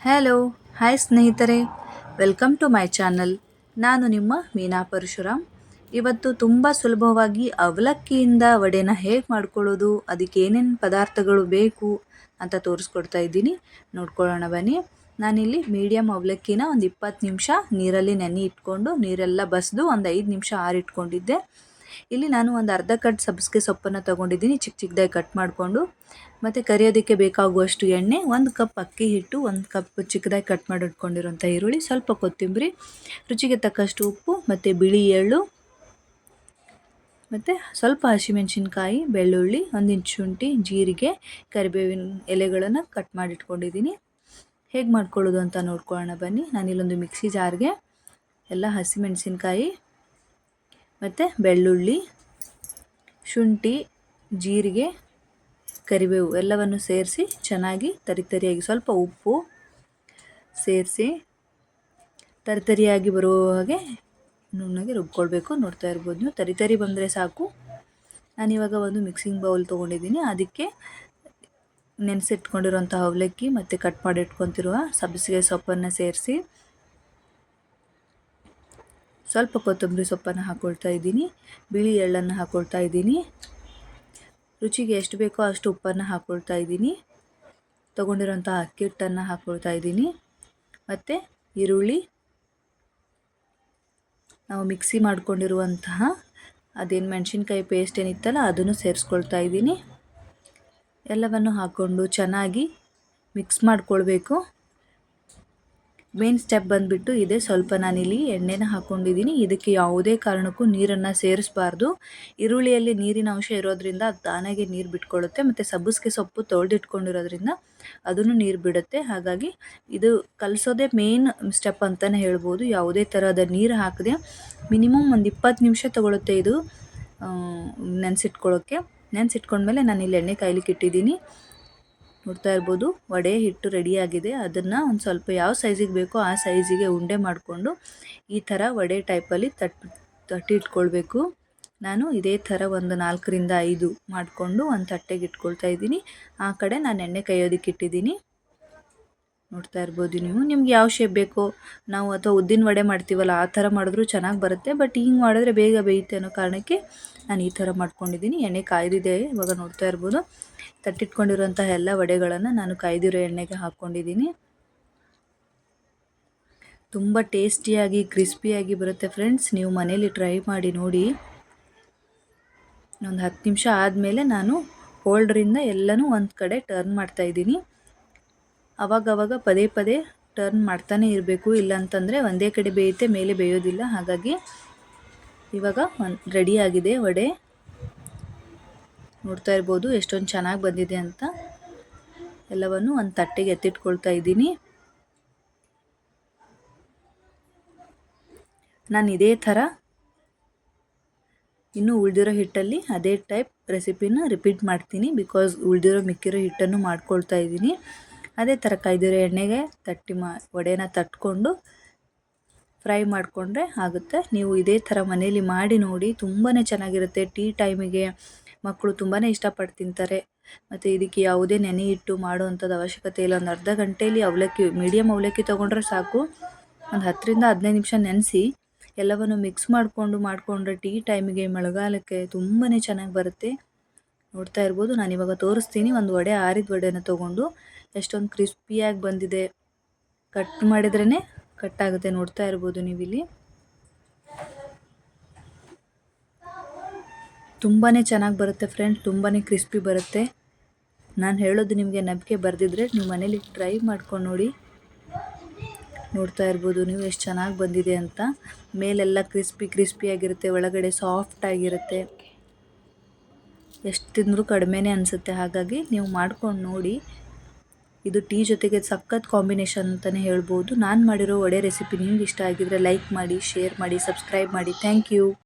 Hello, hi ಸ್ನೇಹಿತರೆ, welcome to my channel. ನಾನು ನಿಮ್ಮ ಮೀನಾ ಪರಶುರಾಮ್. ಇವತ್ತು ತುಂಬ ಸುಲಭವಾಗಿ ಅವಲಕ್ಕಿಯಿಂದ ವಡೆನ ಹೇಗೆ ಮಾಡ್ಕೊಳ್ಳೋದು, ಅದಕ್ಕೆ ಏನೇನು ಪದಾರ್ಥಗಳು ಬೇಕು ಅಂತ ತೋರಿಸ್ಕೊಡ್ತಾ ಇದ್ದೀನಿ. ನೋಡ್ಕೊಳ್ಳೋಣ ಬನ್ನಿ. ನಾನಿಲ್ಲಿ ಮೀಡಿಯಮ್ ಅವಲಕ್ಕಿನ ಒಂದು 20 ನಿಮಿಷ ನೀರಲ್ಲಿ ನೆನೆ ಇಟ್ಕೊಂಡು ನೀರೆಲ್ಲ ಬಸಿದು ಒಂದು 5 ನಿಮಿಷ ಆರಿಟ್ಕೊಂಡಿದ್ದೆ. ಇಲ್ಲಿ ನಾನು ಒಂದು ಅರ್ಧ ಕಟ್ ಸಬ್ಬಸಿಗೆ ಸೊಪ್ಪನ್ನು ತೊಗೊಂಡಿದ್ದೀನಿ, ಚಿಕ್ಕ ಚಿಕ್ಕದಾಗಿ ಕಟ್ ಮಾಡಿಕೊಂಡು. ಮತ್ತು ಕರಿಯೋದಕ್ಕೆ ಬೇಕಾಗುವಷ್ಟು ಎಣ್ಣೆ, 1 ಕಪ್ ಅಕ್ಕಿ ಹಿಟ್ಟು, 1 ಕಪ್ ಚಿಕ್ಕದಾಗಿ ಕಟ್ ಮಾಡಿ ಇಟ್ಕೊಂಡಿರೋಂಥ ಈರುಳ್ಳಿ, ಸ್ವಲ್ಪ ಕೊತ್ತಂಬರಿ, ರುಚಿಗೆ ತಕ್ಕಷ್ಟು ಉಪ್ಪು ಮತ್ತು ಬಿಳಿ ಎಳ್ಳು, ಮತ್ತು ಸ್ವಲ್ಪ ಹಸಿಮೆಣಸಿನ್ಕಾಯಿ, ಬೆಳ್ಳುಳ್ಳಿ, 1 ಇಂಚ್ ಶುಂಠಿ, ಜೀರಿಗೆ, ಕರಿಬೇವಿನ ಎಲೆಗಳನ್ನು ಕಟ್ ಮಾಡಿ ಇಟ್ಕೊಂಡಿದ್ದೀನಿ. ಹೇಗೆ ಮಾಡ್ಕೊಳ್ಳೋದು ಅಂತ ನೋಡ್ಕೊಳ್ಳೋಣ ಬನ್ನಿ. ನಾನಿಲ್ಲೊಂದು ಮಿಕ್ಸಿ ಜಾರ್ಗೆ ಎಲ್ಲ ಹಸಿಮೆಣಸಿನ್ಕಾಯಿ ಮತ್ತು ಬೆಳ್ಳುಳ್ಳಿ, ಶುಂಠಿ, ಜೀರಿಗೆ, ಕರಿಬೇವು ಎಲ್ಲವನ್ನು ಸೇರಿಸಿ ಚೆನ್ನಾಗಿ ತರಿತರಿಯಾಗಿ, ಸ್ವಲ್ಪ ಉಪ್ಪು ಸೇರಿಸಿ ತರಿತರಿಯಾಗಿ ಬರೋ ಹಾಗೆ ನುಣ್ಣಗೆ ರುಬ್ಕೊಳ್ಬೇಕು. ನೋಡ್ತಾ ಇರ್ಬೋದು ನೀವು, ತರಿ ಬಂದರೆ ಸಾಕು. ನಾನಿವಾಗ ಒಂದು ಮಿಕ್ಸಿಂಗ್ ಬೌಲ್ ತೊಗೊಂಡಿದ್ದೀನಿ. ಅದಕ್ಕೆ ನೆನೆಸಿಟ್ಕೊಂಡಿರೋಂಥ ಅವಲಕ್ಕಿ ಮತ್ತು ಕಟ್ ಮಾಡಿ ಇಟ್ಕೊತಿರುವ ಸಬ್ಬಸಿಗೆ ಸೊಪ್ಪನ್ನು ಸೇರಿಸಿ ಸ್ವಲ್ಪ ಕೊತ್ತಂಬರಿ ಸೊಪ್ಪನ್ನು ಹಾಕ್ಕೊಳ್ತಾ ಇದ್ದೀನಿ, ಬಿಳಿ ಎಳ್ಳನ್ನು ಹಾಕ್ಕೊಳ್ತಾ ಇದ್ದೀನಿ, ರುಚಿಗೆ ಎಷ್ಟು ಬೇಕೋ ಅಷ್ಟು ಉಪ್ಪನ್ನು ಹಾಕ್ಕೊಳ್ತಾ ಇದ್ದೀನಿ, ತೊಗೊಂಡಿರೋಂಥ ಅಕ್ಕಿ ಹಿಟ್ಟನ್ನು ಹಾಕ್ಕೊಳ್ತಾ ಇದ್ದೀನಿ, ಮತ್ತು ಈರುಳ್ಳಿ, ನಾವು ಮಿಕ್ಸಿ ಮಾಡ್ಕೊಂಡಿರುವಂತಹ ಅದೇನು ಮೆಣಸಿನ್ಕಾಯಿ ಪೇಸ್ಟ್ ಏನಿತ್ತಲ್ಲ ಅದನ್ನು ಸೇರಿಸ್ಕೊಳ್ತಾ ಇದ್ದೀನಿ. ಎಲ್ಲವನ್ನು ಹಾಕ್ಕೊಂಡು ಚೆನ್ನಾಗಿ ಮಿಕ್ಸ್ ಮಾಡ್ಕೊಳ್ಬೇಕು. ಮೇನ್ ಸ್ಟೆಪ್ ಬಂದುಬಿಟ್ಟು ಇದೆ. ಸ್ವಲ್ಪ ನಾನಿಲ್ಲಿ ಎಣ್ಣೆನ ಹಾಕ್ಕೊಂಡಿದ್ದೀನಿ. ಇದಕ್ಕೆ ಯಾವುದೇ ಕಾರಣಕ್ಕೂ ನೀರನ್ನು ಸೇರಿಸಬಾರ್ದು. ಈರುಳ್ಳಿಯಲ್ಲಿ ನೀರಿನ ಅಂಶ ಇರೋದ್ರಿಂದ ಅದು ತಾನಾಗೆ ನೀರು ಬಿಟ್ಕೊಳ್ಳುತ್ತೆ, ಮತ್ತು ಸಬ್ಬಸಿಗೆ ಸೊಪ್ಪು ತೊಳೆದಿಟ್ಕೊಂಡಿರೋದ್ರಿಂದ ಅದನ್ನು ನೀರು ಬಿಡುತ್ತೆ. ಹಾಗಾಗಿ ಇದು ಕಲಿಸೋದೇ ಮೇನ್ ಸ್ಟೆಪ್ ಅಂತಲೇ ಹೇಳ್ಬೋದು. ಯಾವುದೇ ಥರದ ನೀರು ಹಾಕದೆ ಮಿನಿಮಮ್ ಒಂದು 20 ನಿಮಿಷ ತೊಗೊಳುತ್ತೆ ಇದು ನೆನೆಸಿಟ್ಕೊಳ್ಳೋಕ್ಕೆ. ನೆನೆಸಿಟ್ಕೊಂಡ್ಮೇಲೆ ನಾನಿಲ್ಲಿ ಎಣ್ಣೆ ಕಾಯ್ಲಿಕ್ಕೆ ಇಟ್ಟಿದ್ದೀನಿ. ನೋಡ್ತಾ ಇರ್ಬೋದು, ವಡೆ ಹಿಟ್ಟು ರೆಡಿಯಾಗಿದೆ. ಅದನ್ನು ಒಂದು ಸ್ವಲ್ಪ ಯಾವ ಸೈಜಿಗೆ ಬೇಕೋ ಆ ಸೈಜಿಗೆ ಉಂಡೆ ಮಾಡಿಕೊಂಡು ಈ ಥರ ವಡೆ ಟೈಪಲ್ಲಿ ತಟ್ಟಿ ಇಟ್ಕೊಳ್ಬೇಕು. ನಾನು ಇದೇ ಥರ ಒಂದು 4ರಿಂದ 5 ಮಾಡಿಕೊಂಡು ಒಂದು ತಟ್ಟೆಗೆ ಇಟ್ಕೊಳ್ತಾ ಇದ್ದೀನಿ. ಆ ಕಡೆ ನಾನು ಎಣ್ಣೆ ಕಾಯೋದಕ್ಕೆ ಇಟ್ಟಿದ್ದೀನಿ. ನೋಡ್ತಾ ಇರ್ಬೋದು ನೀವು, ನಿಮ್ಗೆ ಯಾವ ಶೇಪ್ ಬೇಕೋ, ನಾವು ಅಥವಾ ಉದ್ದಿನ ವಡೆ ಮಾಡ್ತೀವಲ್ಲ ಆ ಥರ ಮಾಡಿದ್ರೂ ಚೆನ್ನಾಗಿ ಬರುತ್ತೆ. ಬಟ್ ಹಿಂಗೆ ಮಾಡಿದ್ರೆ ಬೇಗ ಬೇಯುತ್ತೆ ಅನ್ನೋ ಕಾರಣಕ್ಕೆ ನಾನು ಈ ಥರ ಮಾಡ್ಕೊಂಡಿದ್ದೀನಿ. ಎಣ್ಣೆ ಕಾಯ್ದಿದೆ. ಇವಾಗ ನೋಡ್ತಾ ಇರ್ಬೋದು, ತಟ್ಟಿಟ್ಕೊಂಡಿರೋಂತಹ ಎಲ್ಲ ವಡೆಗಳನ್ನು ನಾನು ಕಾಯ್ದಿರೋ ಎಣ್ಣೆಗೆ ಹಾಕ್ಕೊಂಡಿದ್ದೀನಿ. ತುಂಬ ಟೇಸ್ಟಿಯಾಗಿ ಕ್ರಿಸ್ಪಿಯಾಗಿ ಬರುತ್ತೆ ಫ್ರೆಂಡ್ಸ್. ನೀವು ಮನೇಲಿ ಟ್ರೈ ಮಾಡಿ ನೋಡಿ. ಒಂದು 10 ನಿಮಿಷ ಆದಮೇಲೆ ನಾನು ಹೋಲ್ಡ್ರಿಂದ ಎಲ್ಲನೂ ಒಂದು ಕಡೆ ಟರ್ನ್ ಮಾಡ್ತಾಯಿದ್ದೀನಿ. ಆವಾಗವಾಗ ಪದೇ ಪದೇ ಟರ್ನ್ ಮಾಡ್ತಾನೆ ಇರಬೇಕು, ಇಲ್ಲಾಂತಂದರೆ ಒಂದೇ ಕಡೆ ಬೇಯುತ್ತೆ, ಮೇಲೆ ಬೇಯೋದಿಲ್ಲ. ಹಾಗಾಗಿ ಇವಾಗ ರೆಡಿಯಾಗಿದೆ ವಡೆ. ನೋಡ್ತಾ ಇರ್ಬೋದು ಎಷ್ಟೊಂದು ಚೆನ್ನಾಗಿ ಬಂದಿದೆ ಅಂತ. ಎಲ್ಲವನ್ನು ಒಂದು ತಟ್ಟೆಗೆ ಎತ್ತಿಟ್ಕೊಳ್ತಾ ಇದ್ದೀನಿ. ನಾನು ಇದೇ ಥರ ಇನ್ನು ಉಳಿದಿರೋ ಹಿಟ್ಟಲ್ಲಿ ಅದೇ ಟೈಪ್ ರೆಸಿಪಿನ ರಿಪೀಟ್ ಮಾಡ್ತೀನಿ. ಬಿಕಾಸ್ ಉಳಿದಿರೋ ಮಿಕ್ಕಿರೋ ಹಿಟ್ಟನ್ನು ಮಾಡ್ಕೊಳ್ತಾ ಇದ್ದೀನಿ. ಅದೇ ಥರ ಕಾಯ್ದಿರೋ ಎಣ್ಣೆಗೆ ವಡೆನ ತಟ್ಕೊಂಡು ಫ್ರೈ ಮಾಡಿಕೊಂಡ್ರೆ ಆಗುತ್ತೆ. ನೀವು ಇದೇ ಥರ ಮನೇಲಿ ಮಾಡಿ ನೋಡಿ, ತುಂಬಾ ಚೆನ್ನಾಗಿರುತ್ತೆ. ಟೀ ಟೈಮಿಗೆ ಮಕ್ಕಳು ತುಂಬಾ ಇಷ್ಟಪಟ್ಟು ತಿಂತಾರೆ. ಮತ್ತು ಇದಕ್ಕೆ ಯಾವುದೇ ನೆನೆ ಇಟ್ಟು ಮಾಡೋವಂಥದ್ದು ಅವಶ್ಯಕತೆ ಇಲ್ಲ. ಒಂದು ಅರ್ಧ ಗಂಟೆಯಲ್ಲಿ ಮೀಡಿಯಮ್ ಅವಲಕ್ಕಿ ತೊಗೊಂಡ್ರೆ ಸಾಕು. ಒಂದು 10ರಿಂದ 15 ನಿಮಿಷ ನೆನೆಸಿ ಎಲ್ಲವನ್ನು ಮಿಕ್ಸ್ ಮಾಡಿಕೊಂಡ್ರೆ ಟೀ ಟೈಮಿಗೆ, ಮಳೆಗಾಲಕ್ಕೆ ತುಂಬಾ ಚೆನ್ನಾಗಿ ಬರುತ್ತೆ. ನೋಡ್ತಾ ಇರ್ಬೋದು, ನಾನಿವಾಗ ತೋರಿಸ್ತೀನಿ. ಒಂದು ವಡೆ, ಆರಿದ ವಡೆನ ತೊಗೊಂಡು ಎಷ್ಟೊಂದು ಕ್ರಿಸ್ಪಿಯಾಗಿ ಬಂದಿದೆ. ಕಟ್ ಮಾಡಿದ್ರೇ ಕಟ್ ಆಗುತ್ತೆ. ನೋಡ್ತಾ ಇರ್ಬೋದು ನೀವಿಲ್ಲಿ, ತುಂಬಾ ಚೆನ್ನಾಗಿ ಬರುತ್ತೆ ಫ್ರೆಂಡ್ಸ್, ತುಂಬಾ ಕ್ರಿಸ್ಪಿ ಬರುತ್ತೆ. ನಾನು ಹೇಳೋದು ನಿಮಗೆ ನಂಬಿಕೆ ಬರೆದಿದ್ರೆ ನೀವು ಮನೇಲಿ ಟ್ರೈ ಮಾಡ್ಕೊಂಡು ನೋಡಿ. ನೋಡ್ತಾ ಇರ್ಬೋದು ನೀವು ಎಷ್ಟು ಚೆನ್ನಾಗಿ ಬಂದಿದೆ ಅಂತ. ಮೇಲೆಲ್ಲ ಕ್ರಿಸ್ಪಿಯಾಗಿರುತ್ತೆ, ಒಳಗಡೆ ಸಾಫ್ಟಾಗಿರುತ್ತೆ. ಎಷ್ಟು ತಿಂದರೂ ಕಡಿಮೆನೇ ಅನಿಸುತ್ತೆ. ಹಾಗಾಗಿ ನೀವು ಮಾಡ್ಕೊಂಡು ನೋಡಿ. ಇದು ಟೀ ಜೊತೆಗೆ ಸಖತ್ ಕಾಂಬಿನೇಷನ್ ಅಂತಲೇ ಹೇಳ್ಬೋದು. ನಾನು ಮಾಡಿರೋ ವಡೆ ರೆಸಿಪಿ ನಿಮ್ಗೆ ಇಷ್ಟ ಆಗಿದ್ರೆ ಲೈಕ್ ಮಾಡಿ, ಶೇರ್ ಮಾಡಿ, ಸಬ್ಸ್ಕ್ರೈಬ್ ಮಾಡಿ. Thank you.